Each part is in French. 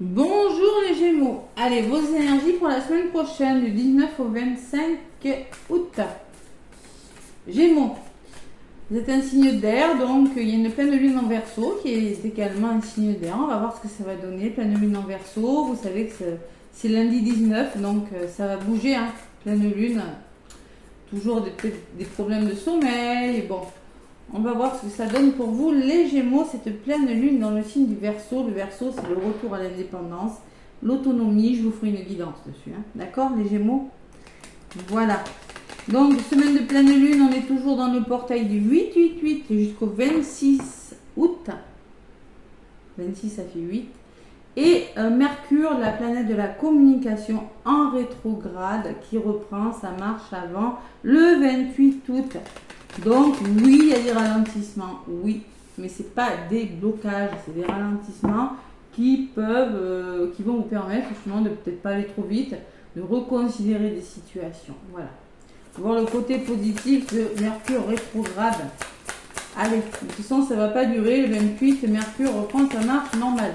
Bonjour les Gémeaux. Allez, vos énergies pour la semaine prochaine, du 19 au 25 août. Gémeaux, vous êtes un signe d'air, donc il y a une pleine lune en Verseau qui est également un signe d'air. On va voir ce que ça va donner, pleine lune en Verseau. Vous savez que c'est lundi 19, donc ça va bouger, hein. Pleine lune, toujours des problèmes de sommeil. Bon, on va voir ce que ça donne pour vous, les Gémeaux, cette pleine lune dans le signe du Verseau. Le Verseau, c'est le retour à l'indépendance, l'autonomie. Je vous ferai une guidance dessus, hein. D'accord, les Gémeaux? Voilà. Donc, semaine de pleine lune, on est toujours dans le portail du 8-8-8 jusqu'au 26 août. 26, ça fait 8. Et Mercure, la planète de la communication, en rétrograde, qui reprend sa marche avant le 28 août. Donc oui, il y a des ralentissements, oui, mais ce n'est pas des blocages, c'est des ralentissements qui vont vous permettre justement de peut-être pas aller trop vite, de reconsidérer des situations. Voilà. Voir le côté positif de Mercure rétrograde. Allez, de toute façon, ça ne va pas durer. Le 28, Mercure reprend sa marche normale.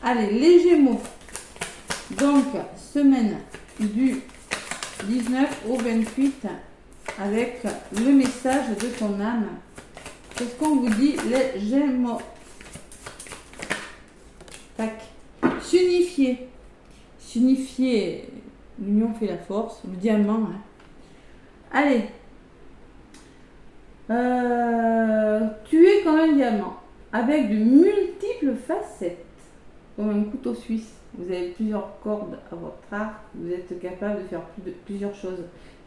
Allez, les Gémeaux. Donc, semaine du 19 au 28, avec le message de ton âme. Qu'est-ce qu'on vous dit, les Gémeaux? Tac. S'unifier. S'unifier. L'union fait la force. Le diamant, hein. Allez. Tu es comme un diamant, avec de multiples facettes, comme un couteau suisse. Vous avez plusieurs cordes à votre arc, vous êtes capable de faire plusieurs choses.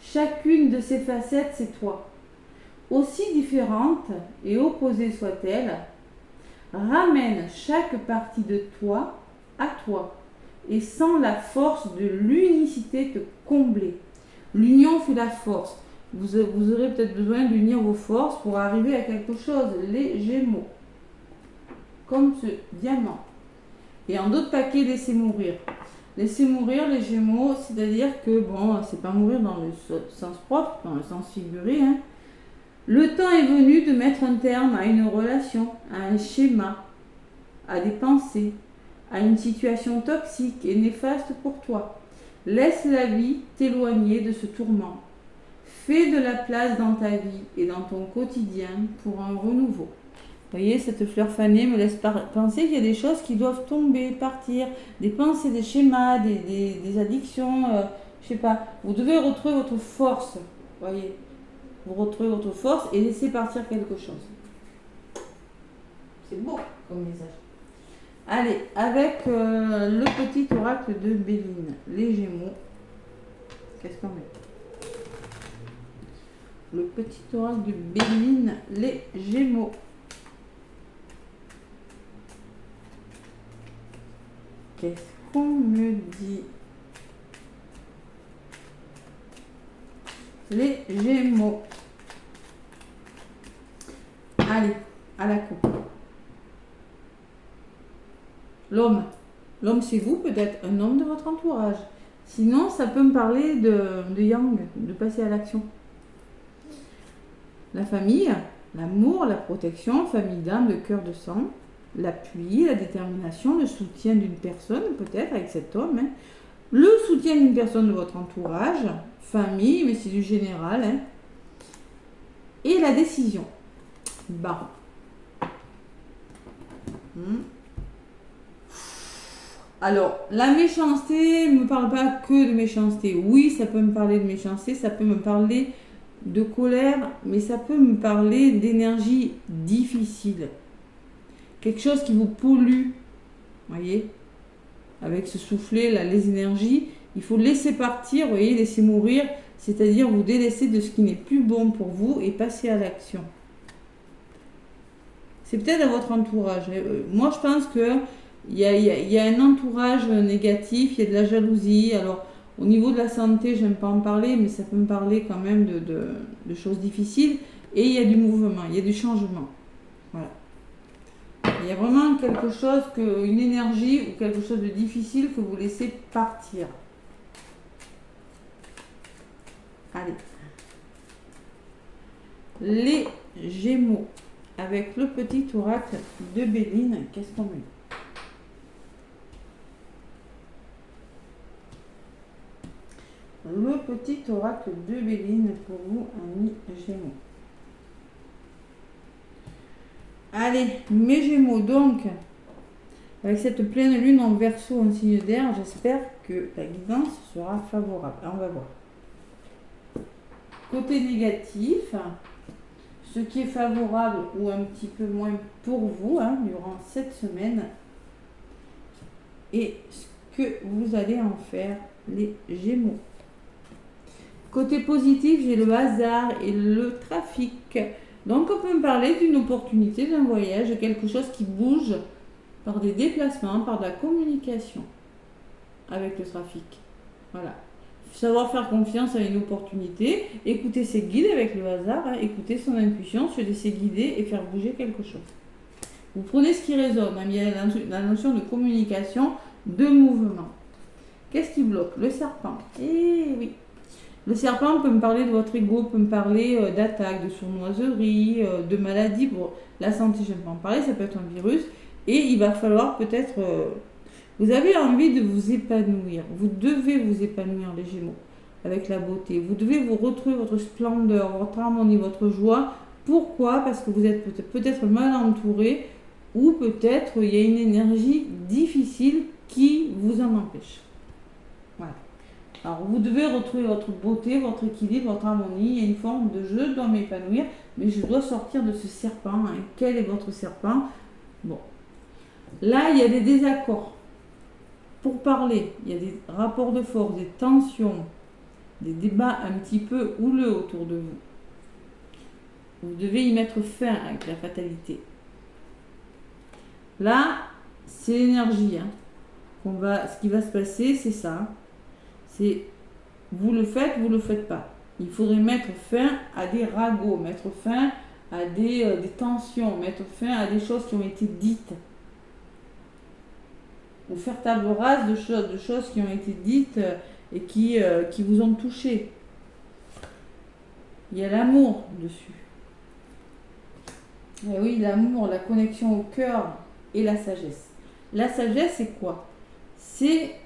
Chacune de ces facettes, c'est toi. Aussi différente et opposée soit-elle, ramène chaque partie de toi à toi, et sans la force de l'unicité te combler. L'union fait la force. Vous aurez peut-être besoin d'unir vos forces pour arriver à quelque chose, les Gémeaux. Comme ce diamant. Et en d'autres paquets, laissez mourir. Laissez mourir les Gémeaux, c'est-à-dire que, bon, c'est pas mourir dans le sens propre, dans le sens figuré, hein. Le temps est venu de mettre un terme à une relation, à un schéma, à des pensées, à une situation toxique et néfaste pour toi. Laisse la vie t'éloigner de ce tourment. Fais de la place dans ta vie et dans ton quotidien pour un renouveau. Vous voyez, cette fleur fanée me laisse penser qu'il y a des choses qui doivent tomber, partir, des pensées, des schémas, des addictions, je sais pas. Vous devez retrouver votre force, vous voyez. Vous retrouvez votre force et laissez partir quelque chose. C'est beau comme message. Allez, avec le petit oracle de Béline, les Gémeaux, qu'est-ce qu'on met? Le petit oracle de Béline, les Gémeaux. Qu'est-ce qu'on me dit? Les Gémeaux. Allez, à la coupe. L'homme. L'homme, c'est vous, peut-être un homme de votre entourage. Sinon, ça peut me parler de yang, de passer à l'action. La famille, l'amour, la protection, famille d'âme, de cœur, de sang, l'appui, la détermination, le soutien d'une personne, peut-être avec cet homme, hein. Le soutien d'une personne de votre entourage, famille, mais c'est du général, hein. Et la décision. Baron. Alors, la méchanceté ne me parle pas que de méchanceté. Oui, ça peut me parler de méchanceté, ça peut me parler de colère, mais ça peut me parler d'énergie difficile. Quelque chose qui vous pollue, voyez, avec ce soufflet là, les énergies, il faut laisser partir, vous voyez, laisser mourir, c'est-à-dire vous délaisser de ce qui n'est plus bon pour vous et passer à l'action. C'est peut-être à votre entourage. Moi, je pense que il y a un entourage négatif, il y a de la jalousie. Alors, au niveau de la santé, je n'aime pas en parler, mais ça peut me parler quand même de choses difficiles. Et il y a du mouvement, il y a du changement. Voilà. Il y a vraiment quelque chose, une énergie ou quelque chose de difficile que vous laissez partir. Allez. Les Gémeaux. Avec le petit oracle de Béline, qu'est-ce qu'on met? le petit oracle de Béline pour vous, amis Gémeaux. Allez, mes Gémeaux, donc, avec cette pleine lune en Verseau en signe d'air, j'espère que la guidance sera favorable. On va voir. Côté négatif, ce qui est favorable ou un petit peu moins pour vous durant cette semaine, et ce que vous allez en faire, les Gémeaux. Côté positif, j'ai le hasard et le trafic. Donc on peut me parler d'une opportunité, d'un voyage, de quelque chose qui bouge par des déplacements, par de la communication avec le trafic. Voilà. Savoir faire confiance à une opportunité, écouter ses guides avec le hasard, écouter son intuition, se laisser guider et faire bouger quelque chose. Vous prenez ce qui résonne, il y a la notion de communication, de mouvement. Qu'est-ce qui bloque? Le serpent. Eh oui. Le serpent peut me parler de votre ego, peut me parler d'attaque, de sournoiserie, de maladie. Pour la santé, je ne vais pas en parler, ça peut être un virus. Et il va falloir peut-être... vous avez envie de vous épanouir. Vous devez vous épanouir, les Gémeaux, avec la beauté. Vous devez vous retrouver votre splendeur, votre harmonie, votre joie. Pourquoi? Parce que vous êtes peut-être mal entouré ou peut-être il y a une énergie difficile qui vous en empêche. Voilà. Alors, vous devez retrouver votre beauté, votre équilibre, votre harmonie. Il y a une forme de je dois m'épanouir, mais je dois sortir de ce serpent. Quel est votre serpent? Bon. Là, il y a des désaccords. Pour parler, il y a des rapports de force, des tensions, des débats un petit peu houleux autour de vous. Vous devez y mettre fin avec la fatalité. Là, c'est l'énergie. Ce qui va se passer, c'est ça. C'est vous le faites pas. Il faudrait mettre fin à des ragots, mettre fin à des tensions, mettre fin à des choses qui ont été dites. Ou faire table rase de choses qui ont été dites et qui vous ont touché. Il y a l'amour dessus. Et oui, l'amour, la connexion au cœur et la sagesse. La sagesse, c'est quoi? C'est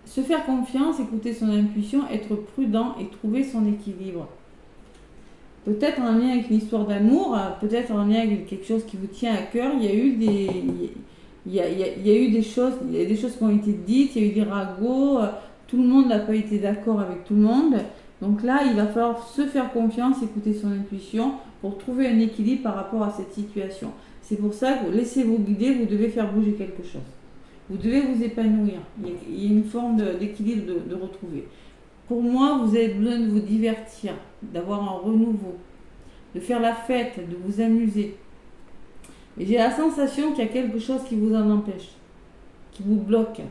se faire confiance, écouter son intuition, être prudent et trouver son équilibre. Peut-être en lien avec une histoire d'amour, peut-être en lien avec quelque chose qui vous tient à cœur. Il y a eu des choses qui ont été dites, il y a eu des ragots, tout le monde n'a pas été d'accord avec tout le monde. Donc là, il va falloir se faire confiance, écouter son intuition pour trouver un équilibre par rapport à cette situation. C'est pour ça que laissez-vous guider, vous devez faire bouger quelque chose. Vous devez vous épanouir. Il y a une forme d'équilibre de retrouver. Pour moi, vous avez besoin de vous divertir, d'avoir un renouveau, de faire la fête, de vous amuser. Mais j'ai la sensation qu'il y a quelque chose qui vous en empêche, qui vous bloque.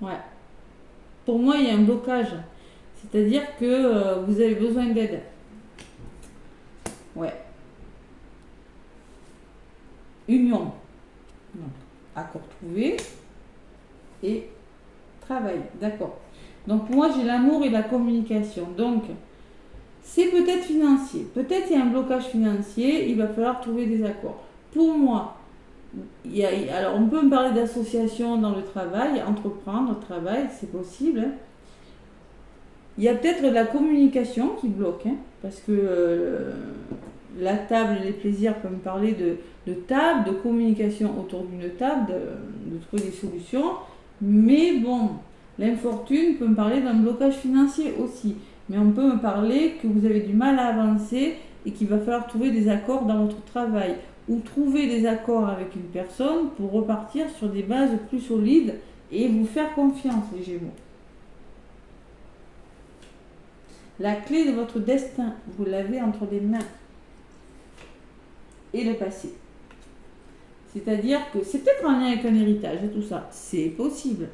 Ouais. Pour moi, il y a un blocage. C'est-à-dire que vous avez besoin d'aide. Ouais. Union. Donc, accord trouvé et travail. D'accord. Donc moi, j'ai l'amour et la communication. Donc, c'est peut-être financier. Peut-être il y a un blocage financier. Il va falloir trouver des accords. Pour moi, alors on peut me parler d'association dans le travail, entreprendre, travail, c'est possible. Il y a peut-être de la communication qui bloque, parce que la table, les plaisirs peuvent me parler de table, de communication autour d'une table, de trouver des solutions. Mais bon, l'infortune peut me parler d'un blocage financier aussi. Mais on peut me parler que vous avez du mal à avancer et qu'il va falloir trouver des accords dans votre travail ou trouver des accords avec une personne pour repartir sur des bases plus solides et vous faire confiance, les Gémeaux. La clé de votre destin, vous l'avez entre les mains et le passé. C'est-à-dire que c'est peut-être en lien avec un héritage et tout ça. C'est possible.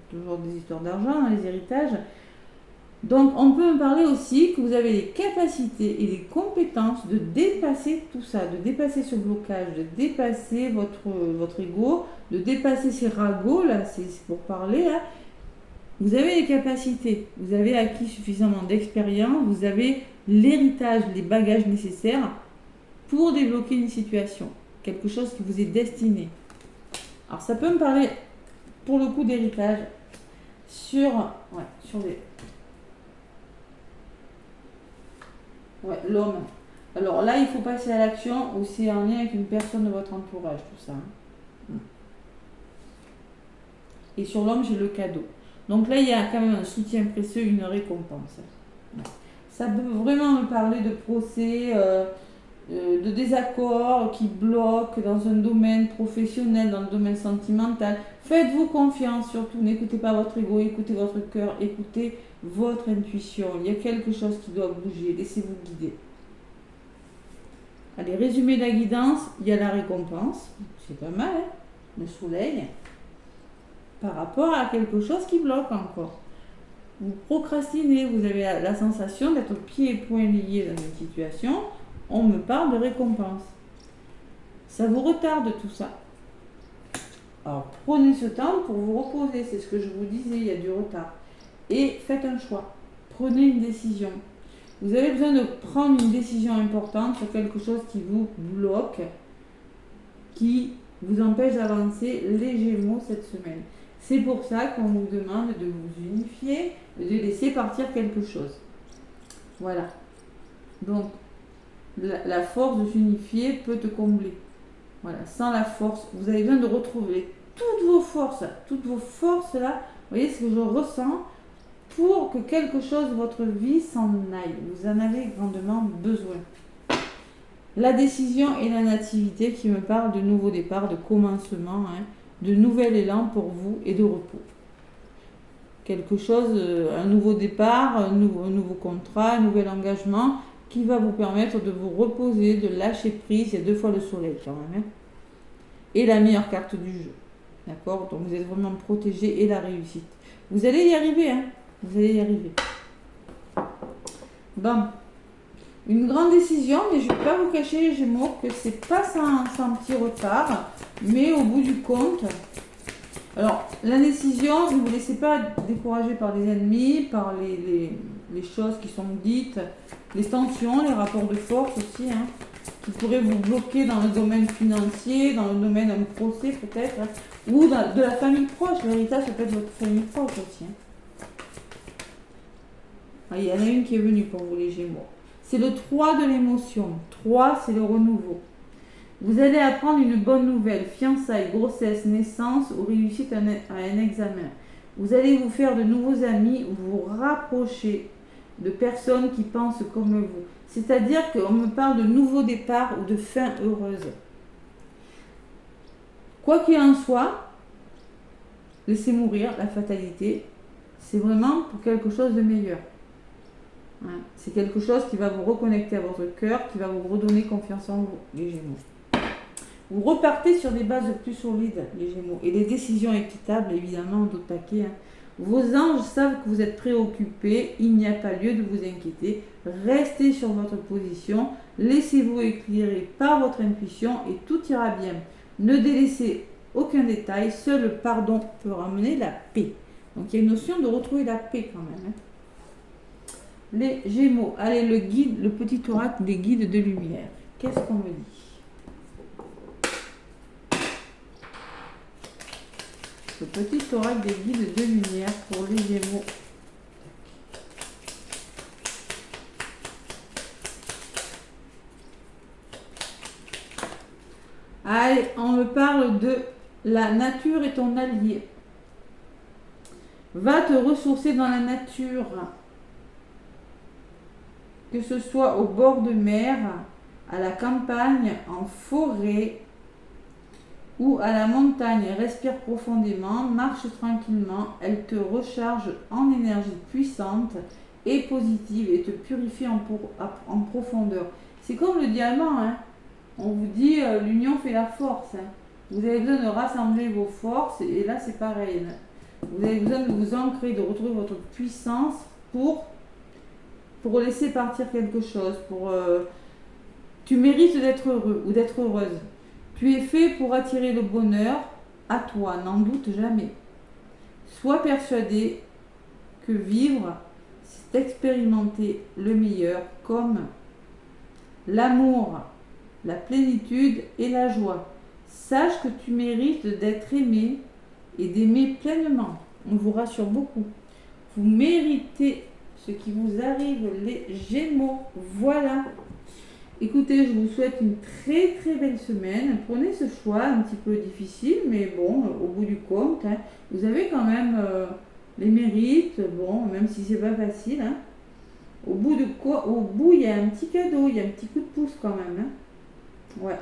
Toujours des histoires d'argent dans les héritages. Donc, on peut me parler aussi que vous avez les capacités et les compétences de dépasser tout ça, de dépasser ce blocage, de dépasser votre ego, de dépasser ces ragots, là, c'est pour parler, là. Vous avez les capacités, vous avez acquis suffisamment d'expérience, vous avez l'héritage, les bagages nécessaires pour débloquer une situation, quelque chose qui vous est destiné. Alors, ça peut me parler, pour le coup, d'héritage, sur les... Ouais, l'homme. Alors là, il faut passer à l'action ou c'est en lien avec une personne de votre entourage, tout ça. Et sur l'homme, j'ai le cadeau. Donc là, il y a quand même un soutien précieux, une récompense. Ça peut vraiment me parler de procès, de désaccords qui bloquent dans un domaine professionnel, dans le domaine sentimental. Faites-vous confiance surtout, n'écoutez pas votre ego, écoutez votre cœur, écoutez votre intuition. Il y a quelque chose qui doit bouger, laissez-vous guider. Allez, résumé de la guidance, il y a la récompense, c'est pas mal, hein, le soleil, par rapport à quelque chose qui bloque encore. Vous procrastinez, vous avez la sensation d'être pieds et poings liés dans une situation, on me parle de récompense. Ça vous retarde tout ça. Alors prenez ce temps pour vous reposer, c'est ce que je vous disais, il y a du retard. Et faites un choix, prenez une décision. Vous avez besoin de prendre une décision importante sur quelque chose qui vous bloque, qui vous empêche d'avancer les Gémeaux cette semaine. C'est pour ça qu'on vous demande de vous unifier, de laisser partir quelque chose. Voilà. Donc, la force de s'unifier peut te combler. Voilà. Sans la force, vous avez besoin de retrouver toutes vos forces là. Vous voyez ce que je ressens pour que quelque chose de votre vie s'en aille. Vous en avez grandement besoin. La décision et la nativité qui me parlent de nouveau départ, de commencement, de nouvel élan pour vous et de repos. Quelque chose, un nouveau départ, un nouveau contrat, un nouvel engagement qui va vous permettre de vous reposer, de lâcher prise. Il y a 2 fois le soleil quand même. Et la meilleure carte du jeu. D'accord? Donc vous êtes vraiment protégé et la réussite. Vous allez y arriver, Vous allez y arriver. Bon. Une grande décision, mais je ne vais pas vous cacher les Gémeaux que c'est pas sans petit retard, mais au bout du compte. Alors, l'indécision, ne vous laissez pas décourager par les ennemis, par les choses qui sont dites, les tensions, les rapports de force aussi, qui pourraient vous bloquer dans le domaine financier, dans le domaine d'un procès peut-être, ou de la famille proche. L'héritage, ça peut être votre famille proche aussi. Ah, il y en a une qui est venue pour vous les Gémeaux. C'est le 3 de l'émotion. 3, c'est le renouveau. Vous allez apprendre une bonne nouvelle, fiançailles, grossesse, naissance ou réussite à un examen. Vous allez vous faire de nouveaux amis ou vous rapprocher de personnes qui pensent comme vous. C'est-à-dire qu'on me parle de nouveaux départs ou de fin heureuse. Quoi qu'il en soit, laissez mourir la fatalité. C'est vraiment pour quelque chose de meilleur. C'est quelque chose qui va vous reconnecter à votre cœur, qui va vous redonner confiance en vous, les Gémeaux. Vous repartez sur des bases plus solides, les Gémeaux, et des décisions équitables, évidemment, d'autres paquets. Vos anges savent que vous êtes préoccupés, il n'y a pas lieu de vous inquiéter. Restez sur votre position, laissez-vous éclairer par votre intuition et tout ira bien. Ne délaissez aucun détail, seul le pardon peut ramener la paix. Donc il y a une notion de retrouver la paix quand même. Les Gémeaux, allez, le petit oracle des guides de lumière. Qu'est-ce qu'on me dit? Le petit oracle des guides de lumière pour les Gémeaux. Allez, on me parle de la nature est ton allié. Va te ressourcer dans la nature. Que ce soit au bord de mer, à la campagne, en forêt ou à la montagne, respire profondément, marche tranquillement, elle te recharge en énergie puissante et positive et te purifie en profondeur. C'est comme le diamant, on vous dit l'union fait la force. Vous avez besoin de rassembler vos forces et là c'est pareil. Vous avez besoin de vous ancrer, de retrouver votre puissance pour laisser partir quelque chose, tu mérites d'être heureux ou d'être heureuse. Tu es fait pour attirer le bonheur à toi, n'en doute jamais. Sois persuadé que vivre, c'est expérimenter le meilleur comme l'amour, la plénitude et la joie. Sache que tu mérites d'être aimé et d'aimer pleinement. On vous rassure beaucoup. Vous méritez ce qui vous arrive, les Gémeaux. Voilà. Écoutez, je vous souhaite une très très belle semaine. Prenez ce choix un petit peu difficile, mais bon, au bout du compte, hein, vous avez quand même les mérites. Bon, même si c'est pas facile. Hein. Au bout, il y a un petit cadeau, il y a un petit coup de pouce quand même. Hein. Ouais.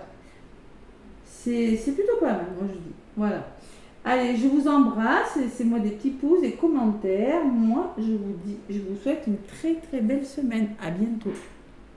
C'est plutôt pas mal, moi je dis. Voilà. Allez, je vous embrasse. Laissez-moi des petits pouces, des commentaires. Moi, je vous souhaite une très très belle semaine. À bientôt.